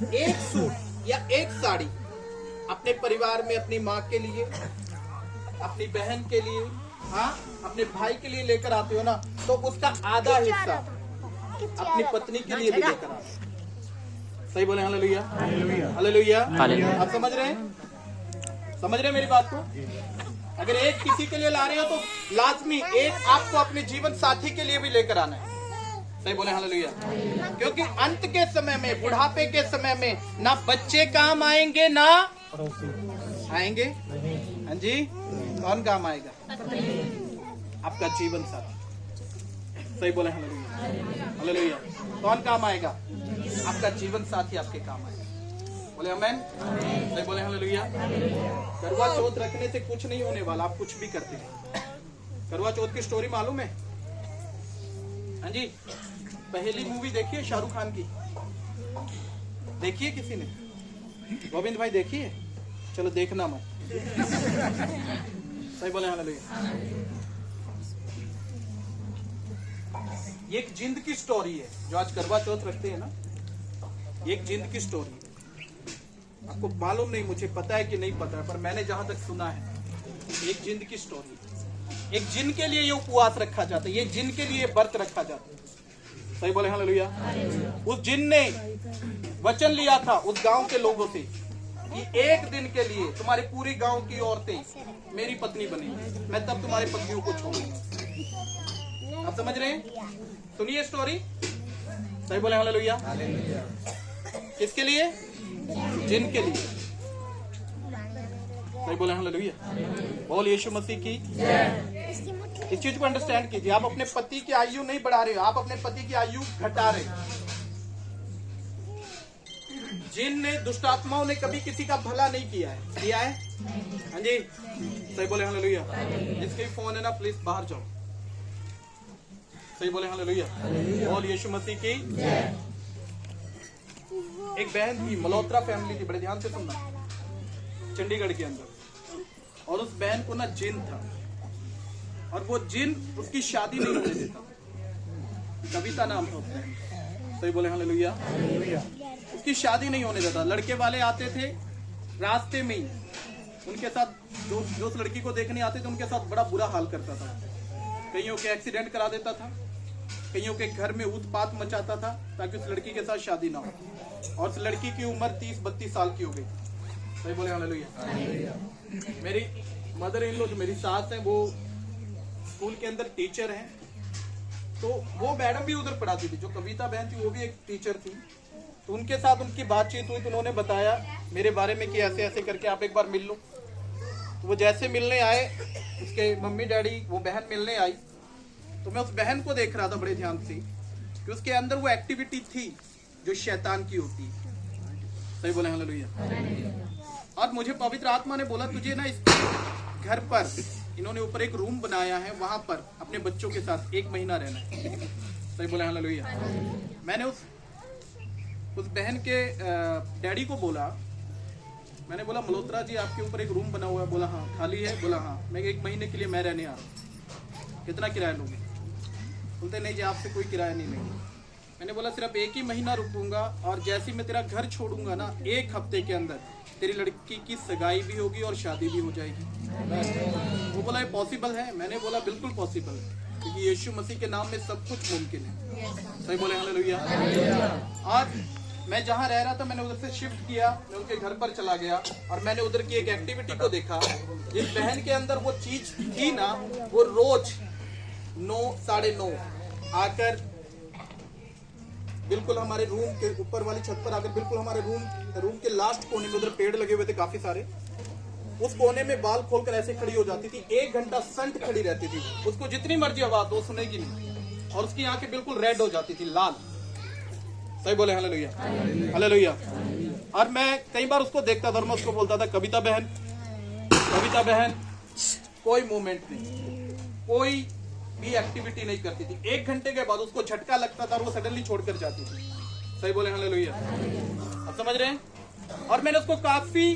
एक सूट या एक साड़ी अपने परिवार में अपनी माँ के लिए, अपनी बहन के लिए, हाँ अपने भाई के लिए लेकर आते हो ना, तो उसका आधा हिस्सा अपनी पत्नी के लिए भी लेकर आते हो। सही बोले हालेलुया, हालेलुया। आप समझ रहे हैं, समझ रहे हैं मेरी बात को? अगर एक किसी के लिए ला रहे हो तो लाजमी एक आपको अपने जीवन साथी के लिए भी लेकर आना है। सही बोले हालेलुया। क्योंकि अंत के समय में, बुढ़ापे के समय में ना बच्चे काम आएंगे ना आएंगे। हाँ जी, कौन काम आएगा? आपका जीवन साथी। सही बोले हालेलुया, हालेलुया। कौन काम आएगा? आपका जीवन साथी आपके काम आएगा। बोले आमेन। सही बोले हालेलुया। करवा चौथ रखने से कुछ नहीं होने वाला, आप कुछ भी करते हैं। करवा चौथ की स्टोरी मालूम है? हाँ जी, पहली मूवी देखिए शाहरुख खान की, देखिए किसी ने? गोविंद भाई देखिए? चलो देखना मत। सही बोले हालेलुया। ये एक जिंद की स्टोरी है जो आज करवा चौथ रखते हैं ना, ये एक जिंद की स्टोरी है। आपको मालूम नहीं, मुझे पता है कि नहीं पता है, पर मैंने जहां तक सुना है एक जिंद की स्टोरी है। एक जिन के लिए ये उपवास रखा जाता है, ये जिन के लिए व्रत रखा जाता है। सही बोले हालेलुया। उस जिन ने वचन लिया था उस गांव के लोगों से कि एक दिन के लिए तुम्हारी पूरी गांव की औरतें मेरी पत्नी बनेंगी, मैं तब तुम्हारी पत्नियों को छोड़ूंगा। आप समझ रहे हैं? सुनिए स्टोरी। सही बोले हालेलुया। किसके लिए? जिन के लिए। सही बोले हालेलुया। बोल यीशु मसीह की। इस चीज को अंडरस्टैंड कीजिए। आप अपने पति की आयु नहीं बढ़ा रहे हो, आप अपने पति की आयु घटा रहे हो। जिन ने, दुष्ट आत्माओं ने कभी किसी का भला नहीं किया है, किया है? हाँ जी, सही बोले हालेलुया। जिसके भी फोन है ना, प्लीज बाहर जाओ। सही बोले हालेलुया। बोल यीशु मसीह की। एक बहन थी, मल्होत्रा फैमिली थी, बड़े ध्यान से सुनना, चंडीगढ़ के अंदर। और उस बहन को ना जिन था, और वो जिन उसकी शादी नहीं होने देता। कविता नाम था उस बहन। सही बोले हालेलुया। उसकी शादी नहीं होने देता। लड़के वाले आते थे रास्ते में ही, उनके साथ जो उस लड़की को देखने आते थे उनके साथ बड़ा बुरा हाल करता था। कईयों के एक्सीडेंट करा देता था, कईयों के घर में उत्पात मचाता था ताकि उस लड़की के साथ शादी ना हो। और उस लड़की की उम्र 30-32 साल की हो गई। सही बोले हालेलुया। मेरी मदर इन लॉ जो मेरी सास है, वो स्कूल के अंदर टीचर हैं, तो वो मैडम भी उधर पढ़ाती थी। जो कविता बहन थी वो भी एक टीचर थी। तो उनके साथ उनकी बातचीत हुई तो उन्होंने बताया मेरे बारे में कि ऐसे ऐसे करके आप एक बार मिल लो। तो वो जैसे मिलने आए, उसके मम्मी डैडी, वो बहन मिलने आई, तो मैं उस बहन को देख रहा था बड़े ध्यान से कि उसके अंदर वो एक्टिविटी थी जो शैतान की होती है। सही बोले हालेलुया। और मुझे पवित्र आत्मा ने बोला तुझे ना इस घर पर, इन्होंने ऊपर एक रूम बनाया है, वहां पर अपने बच्चों के साथ 1 महीना रहना है। सही बोले हालेलुया। मैंने उस बहन के डैडी को बोला, मैंने बोला मल्होत्रा जी आपके ऊपर एक रूम बना हुआ है? बोला हाँ। खाली है? बोला हाँ। मैं 1 महीने के लिए मैं रहने आ रहा हूँ, कितना किराया लोगे? बोलते नहीं जी आपसे कोई किराया नहीं लेंगे। मैंने बोला सिर्फ 1 ही महीना रुकूंगा, और जैसे मैं तेरा घर छोड़ूंगा ना, 1 हफ्ते के अंदर तेरी लड़की की सगाई भी होगी और शादी भी हो जाएगी। वो बोला ये पॉसिबल है? मैंने बोला बिल्कुल पॉसिबल है, क्योंकि यीशु मसीह के नाम में सब कुछ मुमकिन है। सही बोले हालेलुया। आज मैं जहाँ रह रहा था मैंने उधर से शिफ्ट किया, मैं उनके घर पर चला गया और मैंने उधर की एक एक्टिविटी को देखा। जिस बहन के अंदर वो चीज थी ना, वो रोज 9, 9:30 आकर बिल्कुल हमारे रूम के ऊपर वाली छत पर आकर, बिल्कुल हमारे रूम के लास्ट कोने में, उधर पेड़ लगे हुए थे काफी सारे, उस कोने में बाल खोलकर ऐसे खड़ी हो जाती थी। 1 घंटा संट खड़ी रहती थी। उसको जितनी मर्जी आवाज दो सुनेगी नहीं, और उसकी आंखें बिल्कुल रेड हो जाती थी, लाल। सही बोले हालेलुया, हालेलुया। और मैं कई बार उसको देखता था और मैं उसको बोलता था कविता बहन कोई मूवमेंट नहीं, कोई भी एक्टिविटी नहीं करती थी। 1 घंटे के बाद उसको झटका लगता था और वो सडनली छोड़कर जाती थी। सही बोले हालेलुया। आप समझ रहे हैं? और मैंने उसको काफी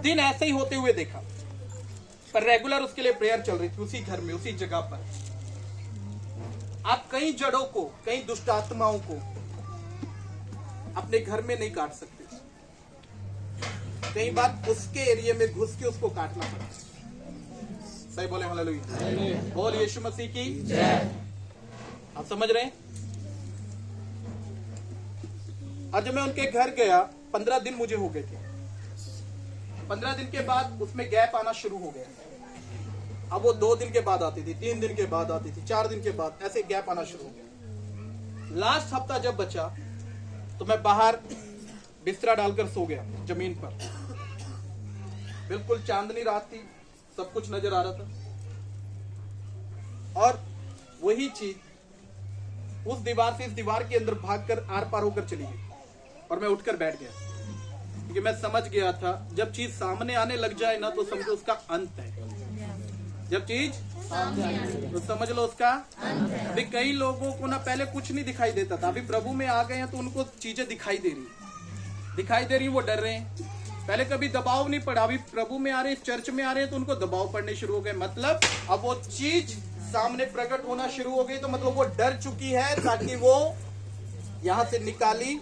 दिन ऐसे ही होते हुए देखा, पर रेगुलर उसके लिए प्रेयर चल रही थी उसी घर में, उसी जगह पर। आप कई जड़ों को, कई दुष्ट आत्माओं को अपने घर में नहीं काट सकते, कई बार उसके एरिया में घुस के उसको काटना पड़ा। सही बोले हालेलुया। बोल यीशु मसीह की जय। आप समझ रहे हैं? और जब मैं उनके घर गया 15 दिन मुझे हो गए थे। 15 दिन के बाद उसमें गैप आना शुरू हो गया। अब वो 2 दिन के बाद आती थी, 3 दिन के बाद आती थी, 4 दिन के बाद, ऐसे गैप आना शुरू हो गया। लास्ट हफ्ता जब बचा तो मैं बाहर बिस्तरा डालकर सो गया जमीन पर। बिल्कुल चांदनी रात थी, सब कुछ नजर आ रहा था। और वही चीज उस दीवार से इस दीवार के अंदर भागकर आर पार होकर चली गई और मैं उठकर बैठ गया, क्योंकि मैं समझ गया था जब चीज सामने आने लग जाए ना तो समझो उसका अंत है। जब चीज तो समझ लो उसका अंत है। अभी कई लोगों को ना पहले कुछ नहीं दिखाई देता था, अभी प्रभु में आ गए हैं तो उनको चीजें दिखाई दे रही, वो डर रहे हैं। पहले कभी दबाव नहीं पड़ा, अभी प्रभु में आ रहे, चर्च में आ रहे हैं तो उनको दबाव पड़ने शुरू हो गए। मतलब अब वो चीज सामने प्रकट होना शुरू हो गई तो मतलब वो डर चुकी है ताकि वो यहां से निकाली।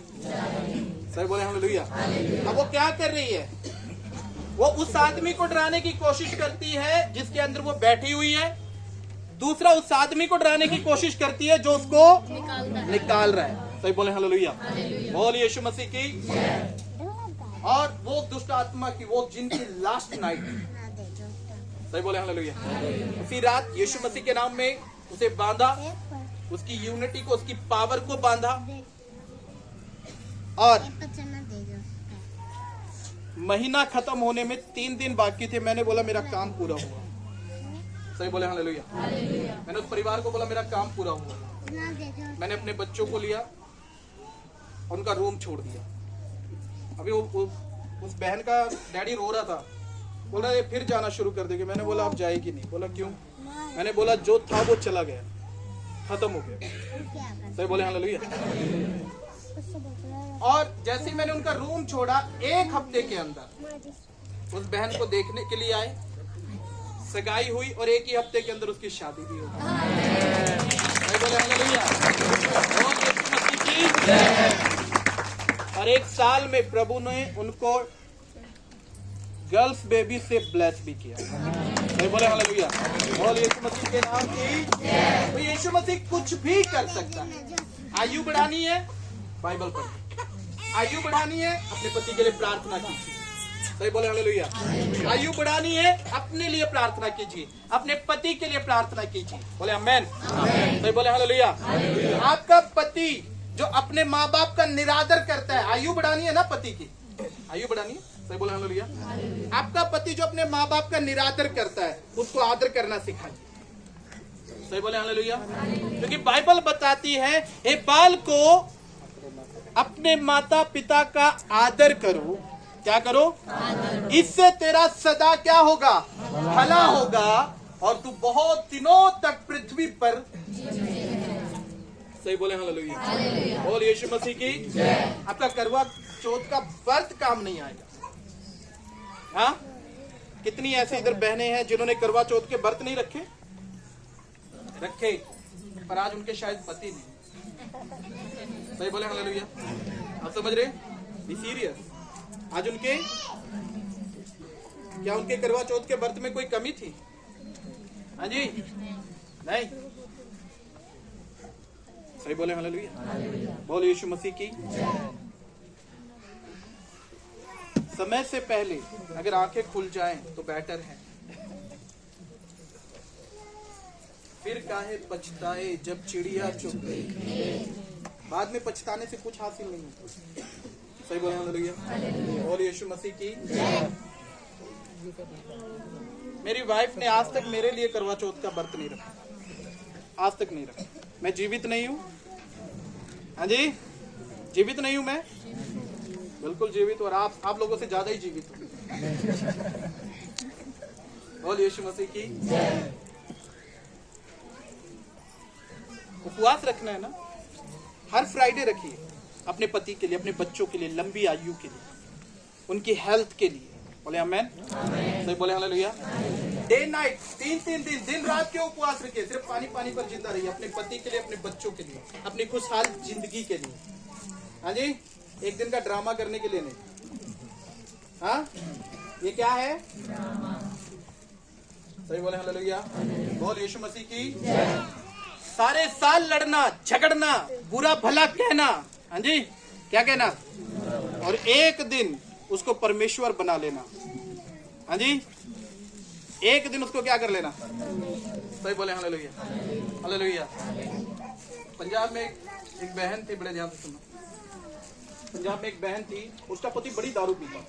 सही बोले हालेलुया। अब वो क्या कर रही है? वो उस आदमी को डराने की कोशिश करती है जिसके अंदर वो बैठी हुई है। दूसरा उस आदमी को डराने की कोशिश करती है जो उसको निकाल रहा है। सही बोले हालेलुया। बोल यीशु मसीह की। और वो दुष्ट आत्मा की, वो जिनकी लास्ट नाइट, सही बोले हालेलुया। उसी रात यीशु मसीह के नाम में उसे बांधा, उसकी यूनिटी को, उसकी पावर को बांधा। और महीना खत्म होने में 3 दिन बाकी थे। मैंने बोला मेरा काम पूरा हुआ। सही बोले हालेलुया। मैंने उस परिवार को बोला मेरा काम पूरा हुआ। मैंने अपने बच्चों को लिया, उनका रूम छोड़ दिया। अभी उस बहन का डैडी रो रहा था, बोल रहा है फिर जाना शुरू कर देगी। मैंने बोला आप जाएगी नहीं। बोला क्यों? मैंने बोला जो था वो चला गया, खत्म हो गया। सही बोले हालेलुया। और जैसे ही मैंने उनका रूम छोड़ा, 1 हफ्ते के अंदर उस बहन को देखने के लिए आए, सगाई हुई और 1 ही हफ्ते के अंदर उसकी शादी भी हो गई। सही बोले हालेलुया। और 1 साल में प्रभु ने उनको गर्ल्स बेबी से ब्लेस भी किया। सही बोले हालेलुया। बोल यीशु मसीह के नाम की। तो यीशु मसीह कुछ भी कर सकता है। आयु बढ़ानी है, बाइबल पढ़िए। आयु बढ़ानी है, अपने पति के लिए प्रार्थना कीजिए। सही बोले हालेलुया। आयु बढ़ानी है, अपने लिए प्रार्थना कीजिए, अपने पति के लिए प्रार्थना कीजिए। बोले आमेन। सही बोले हालेलुया। आपका पति जो अपने माँ बाप का निरादर करता है, आयु बढ़ानी है ना पति की, आयु बढ़ानी है। सही बोले हालेलुया। आपका पति जो अपने माँ बाप का निरादर करता है, उसको आदर करना सिखाइए। सही बोले हालेलुया। क्योंकि बाइबल बताती है हे बाल को अपने माता पिता का आदर करो। क्या करो? इससे तेरा सदा क्या होगा? भला होगा और तू बहुत दिनों तक पृथ्वी पर। सही बोले हालेलुया। बोल यीशु मसीह की। आपका करवा चौथ का व्रत काम नहीं आएगा। हाँ, कितनी ऐसे इधर बहनें हैं जिन्होंने करवा चौथ के व्रत नहीं रखे, पर आज उनके शायद पति नहीं। सही बोले हालेलुया। आप समझ रहे? Be serious. आज उनके क्या, उनके करवा चौथ के व्रत में कोई कमी थी? हाँ जी, नहीं। सही बोले हालेलुया। बोल यीशु मसीह की। समय से पहले अगर आंखें खुल जाएं तो बेटर है। फिर काहे पछताए जब चिड़िया चुग गई। बाद में पछताने से कुछ हासिल नहीं होता। सही बोले हालेलुया। बोल यीशु मसीह की। मेरी वाइफ ने आज तक मेरे लिए करवा चौथ का व्रत नहीं रखा, आज तक नहीं रखा। मैं जीवित नहीं हूँ। हाँ जी, जीवित नहीं हूँ मैं, बिल्कुल जीवित। और आप लोगों से ज्यादा ही जीवित हूँ। बोल यीशु मसीह की। उपवास रखना है ना, हर फ्राइडे रखिए अपने पति के लिए, अपने बच्चों के लिए, लंबी आयु के लिए, उनकी हेल्थ के लिए। बोले आमेन। सही बोले हालेलुया। डे नाइट 3 दिन दिन रात के उपवास रखिए, सिर्फ पानी पर जिंदा रहिए, अपने पति के लिए, अपने बच्चों के लिए, अपनी खुशहाल जिंदगी के लिए। हाँ जी, एक दिन का ड्रामा करने के लिए नहीं। हाँ, ये क्या है? सही बोले हालेलुया। बोल यीशु मसीह की। सारे साल लड़ना, झगड़ना, बुरा भला कहना, हाँ जी, क्या कहना, और एक दिन उसको परमेश्वर बना लेना। हाँ जी, एक दिन उसको क्या कर लेना? सही बोले हालेलुया, हालेलुया। पंजाब में एक बहन थी, बड़े ध्यान से सुनना। पंजाब में एक बहन थी, उसका पति बड़ी दारू पीता।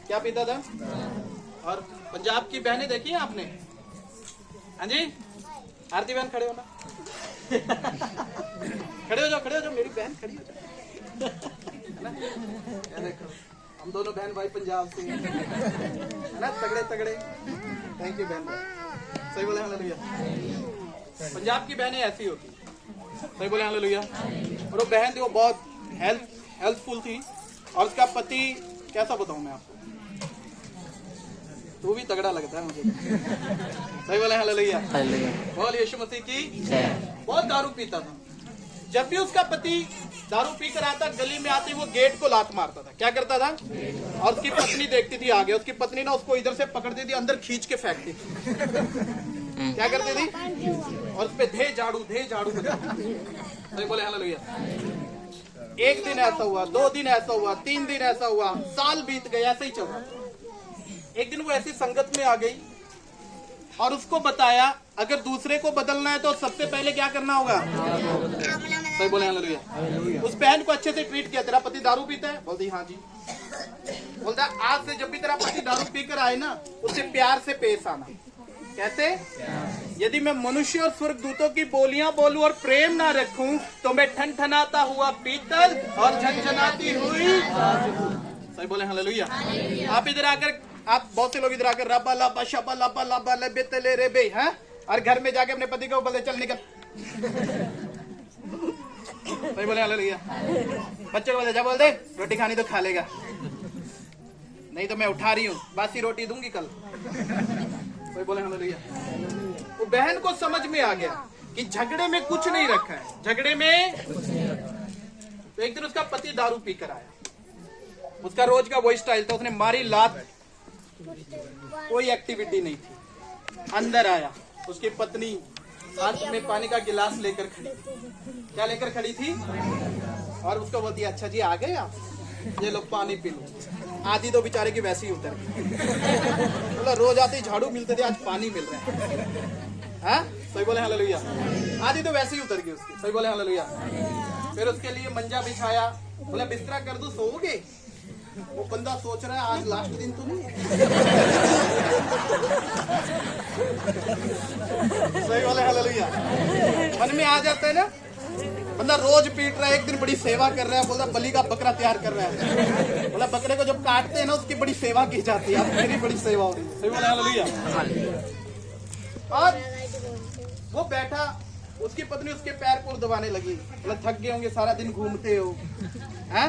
क्या पीता था? और पंजाब की बहनें देखी है आपने? हाँ जी, आरती बहन खड़े हो ना। खड़े हो जाओ, मेरी बहन खड़ी हो जाओ। है ना? देखो, हम दोनों बहन भाई पंजाब से हैं, है ना, तगड़े। थैंक यू बहन भाई। सही बोले हालेलुया। पंजाब की बहनें ऐसी होती, सही बोले हालेलुया। और वो बहन थी, वो बहुत हेल्पफुल थी। और उसका पति, कैसा बताऊं मैं आपको, तू भी तगड़ा लगता है मुझे। सही बोले हालेलुया। बोल यीशु मसीह की। बहुत दारू पीता था। जब भी उसका पति दारू पी कर आता, गली में आती, वो गेट को लात मारता था। क्या करता था? और उसकी पत्नी देखती थी आगे, उसकी पत्नी ना उसको इधर से पकड़ती थी, अंदर खींच के फेंकती थी। क्या करती थी? और उस पे धे झाड़ू। सही बोले हालेलुया। एक दिन ऐसा हुआ, 2 दिन ऐसा हुआ, 3 दिन ऐसा हुआ, साल बीत गए, ऐसे ही चल रहा था। एक दिन वो ऐसी संगत में आ गई और उसको बताया, अगर दूसरे को बदलना है तो सबसे पहले क्या करना होगा? सही बोले हालेलुया। उस बहन को अच्छे से ट्रीट किया। तेरा पति दारू पीता है? बोलती हाँ जी। बोलता आज से जब भी तेरा पति दारू पीकर आए ना, उससे प्यार से पेश आना। कैसे? यदि मैं मनुष्य और स्वर्गदूतों की बोलियां बोलूं और प्रेम ना रखूं, तो मैं ठनठनाता हुआ पीतल और झनझनाती हुई। सही बोले हालेलुया। आप इधर आकर, आप बहुत से लोग इधर आकर रबा लबा शबा लबा लबा लबे तले रे बे, हैं, और घर में जाके अपने पति को बोले चल निकल। सही बोले हालेलुया। बच्चे को बोले जा, बोल दे रोटी खानी तो खा लेगा, नहीं तो मैं उठा रही हूँ, बासी रोटी दूंगी कल। सही बोले हालेलुया। वो बहन को समझ में आ गया कि झगड़े में कुछ नहीं रखा है, झगड़े में। तो एक दिन उसका पति दारू पीकर आया, उसका रोज का वही स्टाइल था, उसने मारी लात, कोई एक्टिविटी नहीं थी। अंदर आया, उसकी पत्नी हाथ में पानी का गिलास लेकर खड़ी। क्या लेकर खड़ी थी? और उसको बोलती है, अच्छा जी आ गए आप, ये लो पानी पी लो। आधी तो बेचारे की वैसी ही उतर गई। मतलब रोज आते ही झाड़ू मिलते थे, आज पानी मिल रहा है। हाँ, सही बोले हालेलुया। आधी तो वैसे ही उतर गई उसकी। सही बोले हालेलुया। फिर उसके लिए मंजा बिछाया, बोला बिस्तरा कर दूं, सोओगे? वो बंदा सोच रहा है आज लास्ट दिन तो नहीं है। सही बोले हालेलुया। मन में आ जाता है ना, बंदा रोज पीट रहा है, एक दिन बड़ी सेवा कर रहा है, बोला बलि का बकरा तैयार कर रहा है, बोला बकरे को जब काटते हैं ना उसकी बड़ी सेवा की जाती है, अब मेरी बड़ी सेवा हो रही है। सही बोले हालेलुया। और वो बैठा, उसकी पत्नी उसके पैर को दबाने लगी, बोला थक गए होंगे, सारा दिन घूमते हो, हैं,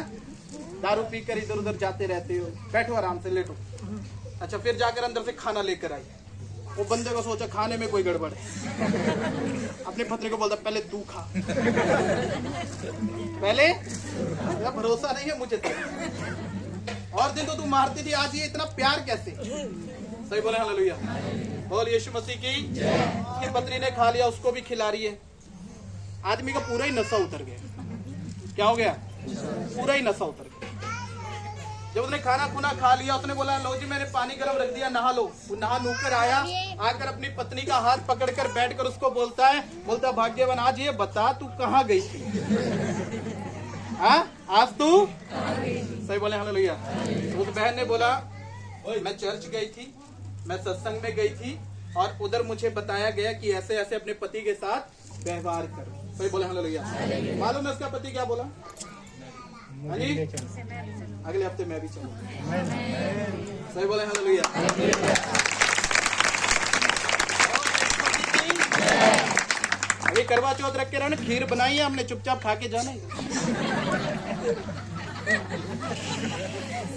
दारू पीकर इधर उधर जाते रहते हो, बैठो आराम से, लेटो। अच्छा, फिर जाकर अंदर से खाना लेकर आई। वो बंदे को सोचा खाने में कोई गड़बड़ है, अपनी पत्नी को बोलता पहले तू खा, पहले, भरोसा नहीं है मुझे तो। और दिन तो तू मारती थी, आज ये इतना प्यार कैसे? सही बोले हालेलुया। बोल यीशु मसीह की। उसकी पत्नी ने खा लिया, उसको भी खिला रही है। आदमी का पूरा ही नशा उतर गया। क्या हो गया? पूरा ही नशा उतर गया। जब उसने खाना खुना खा लिया, उसने बोला लो जी मैंने पानी गर्म रख दिया, नहा लो। वो नहा नूकर आया, आकर अपनी पत्नी का हाथ पकड़कर बैठकर उसको बोलता भाग्यवान आज ये बता तू कहाँ गई थी? हाँ, आज तू सही बोले हालेलुया। उस बहन ने बोला मैं चर्च गई थी, मैं सत्संग में गई थी, और उधर मुझे बताया गया कि ऐसे ऐसे अपने पति के साथ व्यवहार करो। सही बोले हालेलुया। मालूम है उसका पति क्या बोला? हाँ जी, अगले हफ्ते मैं भी चलूंगा। सही बोले हालेलुया। अभी करवा चौथ रख के रहना, खीर बनाई है हमने, चुपचाप खा के जाना।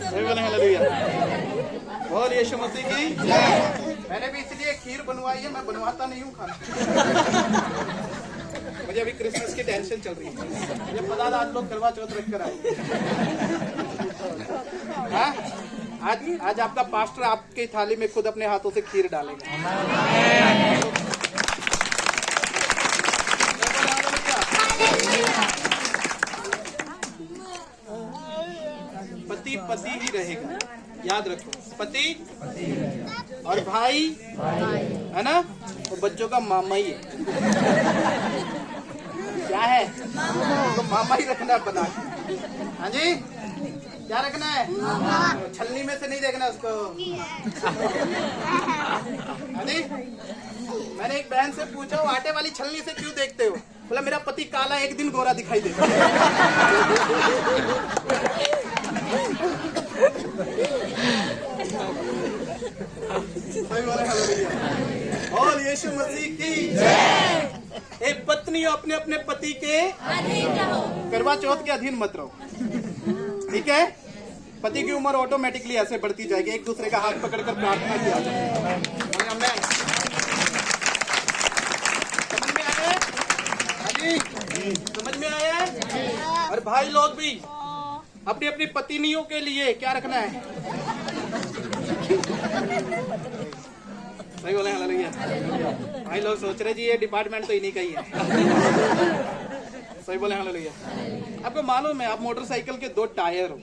सही बोले हालेलुया। बोल यीशु मसीह की। मैंने भी इसलिए खीर बनवाई है, मैं बनवाता नहीं हूँ खाना। मुझे अभी क्रिसमस की टेंशन चल रही है, मुझे पता था आज लोग करवा चौथ रख कर आए। आज आपका पास्टर आपकी थाली में खुद अपने हाथों से खीर डालेगा। पति पति ही रहेगा, याद रखो, पति और भाई है ना, वो बच्चों का मामा ही है। क्या है? तो मामा ही रखना है बना के। हाँ जी, क्या रखना है? छलनी में से नहीं देखना उसको। हाँ जी, मैंने एक बहन से पूछा, वो आटे वाली छलनी से क्यों देखते हो? बोला मेरा पति काला, एक दिन गोरा दिखाई देता। और यीशु मसीह की जय। एक पत्नी अपने अपने पति के करवा चौथ के अधीन मत रहो, ठीक है? पति की उम्र ऑटोमेटिकली ऐसे बढ़ती जाएगी, एक दूसरे का हाथ पकड़कर प्रार्थना किया जाए। समझ में आया? समझ में आया? और भाई लोग भी अपनी अपनी पत्नियों के लिए क्या रखना है? सही बोले हालेलुया। भाई लोग सोच रहे जी ये डिपार्टमेंट तो इन्हीं का ही है। सही बोले हालेलुया। आपको मालूम है, आप मोटरसाइकिल के 2 टायर हो,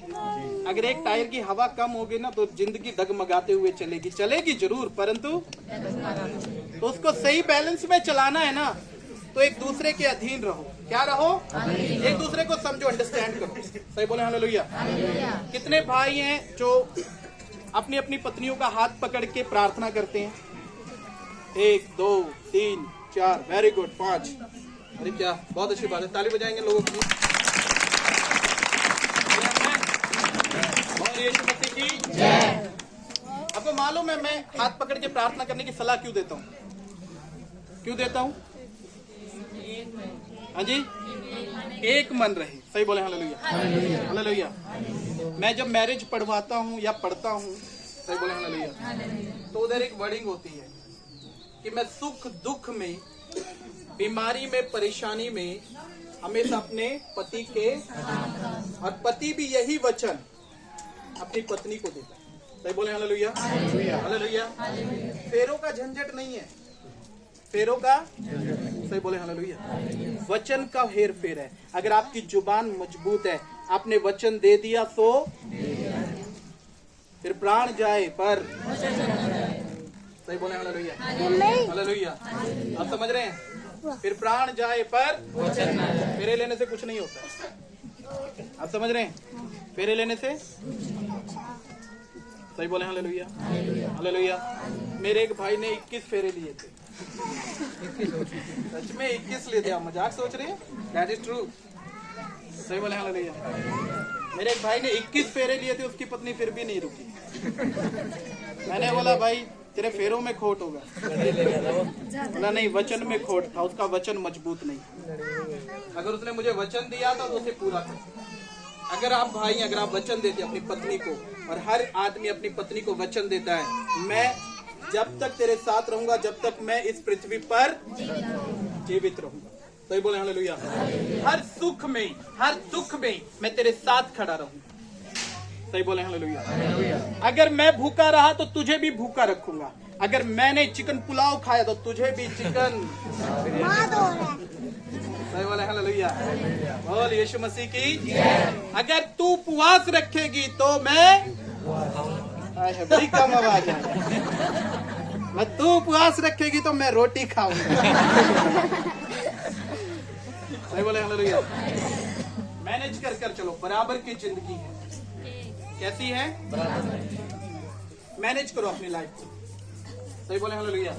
अगर एक टायर की हवा कम होगी ना तो जिंदगी डगमगाते हुए चलेगी जरूर, परंतु तो उसको सही बैलेंस में चलाना है ना, तो एक दूसरे के अधीन रहो। क्या रहो? एक दूसरे को समझो, अंडरस्टैंड करो। सही बोले हालेलुया। कितने भाई हैं जो अपनी अपनी पत्नियों का हाथ पकड़ के प्रार्थना करते हैं? 1 2 3 4, वेरी गुड, 5। अरे क्या बहुत अच्छी बात है, ताली बजाएंगे लोगों की। और यीशु मसीह की जय। आपको मालूम है मैं हाथ पकड़ के प्रार्थना करने की सलाह क्यों देता हूँ? क्यों देता हूँ? हाँ जी, एक मन रहे। सही बोले हालेलुया। हालेलुया। मैं जब मैरिज पढ़वाता हूँ या पढ़ता हूँ, सही बोले हालेलुया, तो उधर एक वर्डिंग होती है कि मैं सुख दुख में, बीमारी में, परेशानी में हमेशा अपने पति के, और पति भी यही वचन अपनी पत्नी को देता है। सही बोले हालेलुया। हालेलुया। फेरों का झंझट नहीं है, फेरों का, सही बोले हालेलुया, वचन का हेर फेर है। अगर आपकी जुबान मजबूत है, आपने वचन दे दिया तो फिर प्राण जाए पर, सही बोले हालेलुया। हालेलुया। आप समझ रहे हैं? फिर प्राण जाए पर फेरे लेने से कुछ नहीं होता। आप समझ रहे हैं? फेरे लेने से, सही बोले हालेलुया। हालेलुया। मेरे एक भाई ने 21 फेरे लिए थे। सच में 21 लिए थे। आप मजाक सोच रहे हैं? That is true. सही बोले हालेलुया। मेरे एक भाई ने 21 फेरे लिए थे, उसकी पत्नी फिर भी नहीं रुकी। मैंने बोला भाई तेरे फेरों में खोट होगा। बोला नहीं, वचन में खोट था, उसका वचन मजबूत नहीं। अगर उसने मुझे वचन दिया था तो उसे पूरा कर। अगर आप भाई, अगर आप वचन देते अपनी पत्नी को, और हर आदमी अपनी पत्नी को वचन देता है, मैं जब तक तेरे साथ रहूंगा, जब तक मैं इस पृथ्वी पर जीवित रहूंगा। तो ये बोले हालेलुया। हर सुख में, हर दुख में मैं तेरे साथ खड़ा रहूंगा। सही बोले हालेलुया। अगर मैं भूखा रहा तो तुझे भी भूखा रखूंगा। अगर मैंने चिकन पुलाव खाया तो तुझे भी चिकन। सही बोले हालेलुया। बोल यीशु मसीह की। अगर तू उपवास रखेगी तो मैं, बड़ी कम आवाज है, मैं तू उपवास रखेगी तो मैं रोटी खाऊंगा। सही बोले हालेलुया। मैनेज कर कर चलो, बराबर की जिंदगी है। कैसी है? मैनेज करो अपनी लाइफ को। सही बोले हालेलुया।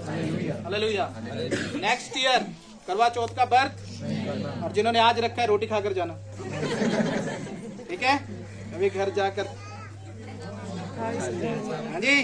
हालेलुया। नेक्स्ट ईयर करवा चौथ का व्रत, और जिन्होंने आज रखा है रोटी खाकर जाना, ठीक है? अभी घर जाकर, हाँ जी।